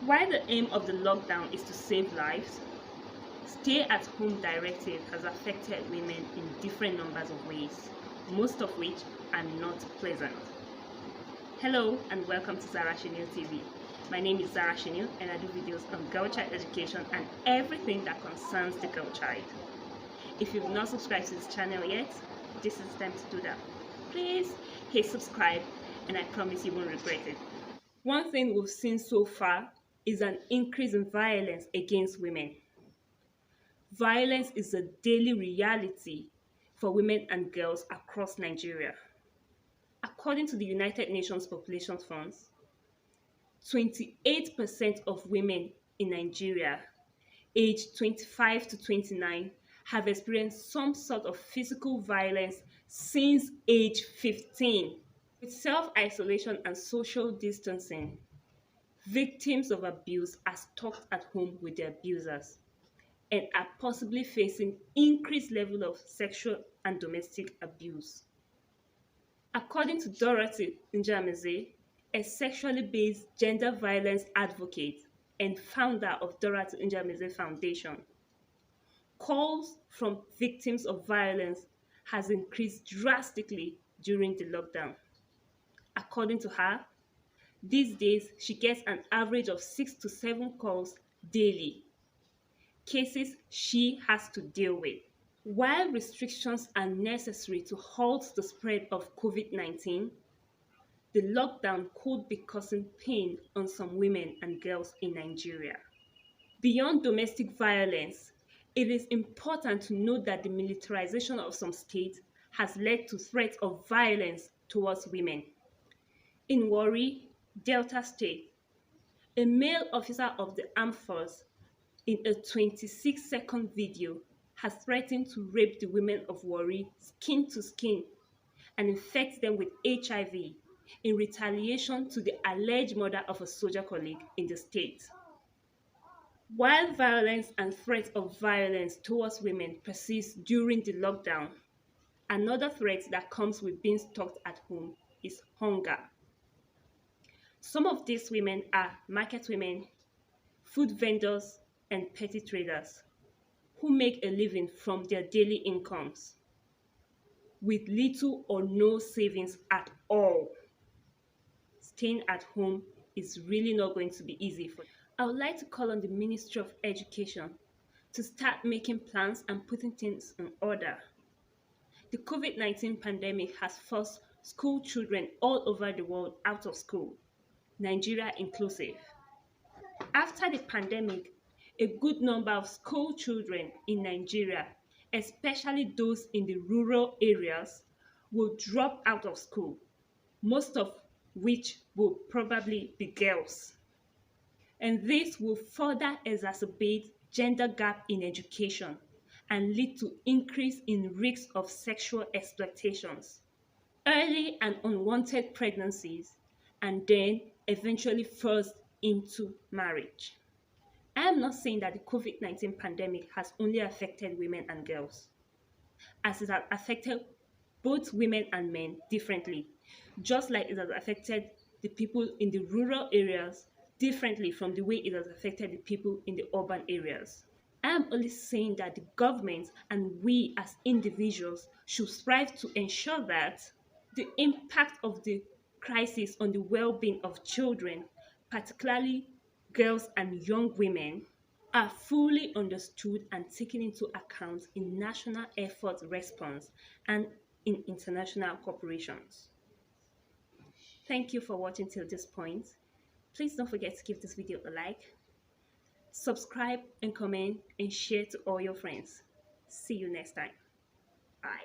While the aim of the lockdown is to save lives, stay-at-home directive has affected women in different numbers of ways, most of which are not pleasant. Hello and welcome to Zara Chenil TV. My name is Zara Chenil and I do videos on girl child education and everything that concerns the girl child. If you've not subscribed to this channel yet, this is the time to do that. Please hit subscribe and I promise you won't regret it. One thing we've seen so far is an increase in violence against women. Violence is a daily reality for women and girls across Nigeria. According to the United Nations Population Funds, 28% of women in Nigeria aged 25 to 29 have experienced some sort of physical violence since age 15. With self-isolation and social distancing, victims of abuse are stuck at home with their abusers and are possibly facing increased level of sexual and domestic abuse. According to Dorothy Njameze, a sexually based gender violence advocate and founder of Dorothy Njameze Foundation, calls from victims of violence has increased drastically during the lockdown. According to her, these days she gets an average of 6 to 7 calls daily, cases she has to deal with. While restrictions are necessary to halt the spread of COVID-19, the lockdown could be causing pain on some women and girls in Nigeria. Beyond domestic violence, it is important to note that the militarization of some states has led to threats of violence towards women. In Warri, Delta State, a male officer of the armed force in a 26-second video has threatened to rape the women of Warri skin to skin and infect them with HIV in retaliation to the alleged murder of a soldier colleague in the state. While violence and threats of violence towards women persist during the lockdown, another threat that comes with being stuck at home is hunger. Some of these women are market women, food vendors, and petty traders who make a living from their daily incomes with little or no savings at all. Staying at home is really not going to be easy for them. I would like to call on the Ministry of Education to start making plans and putting things in order. The COVID-19 pandemic has forced school children all over the world out of school, Nigeria inclusive. After the pandemic, a good number of school children in Nigeria, especially those in the rural areas, will drop out of school, most of which will probably be girls. And this will further exacerbate gender gap in education and lead to increase in risks of sexual exploitations, early and unwanted pregnancies, and then eventually forced into marriage. I am not saying that the COVID-19 pandemic has only affected women and girls, as it has affected both women and men differently, just like it has affected the people in the rural areas differently from the way it has affected the people in the urban areas. I am only saying that the government and we as individuals should strive to ensure that the impact of the crisis on the well-being of children, particularly girls and young women, are fully understood and taken into account in national effort response and in international corporations. Thank you for watching till this point. Please don't forget to give this video a like, subscribe and comment and share to all your friends. See you next time. Bye.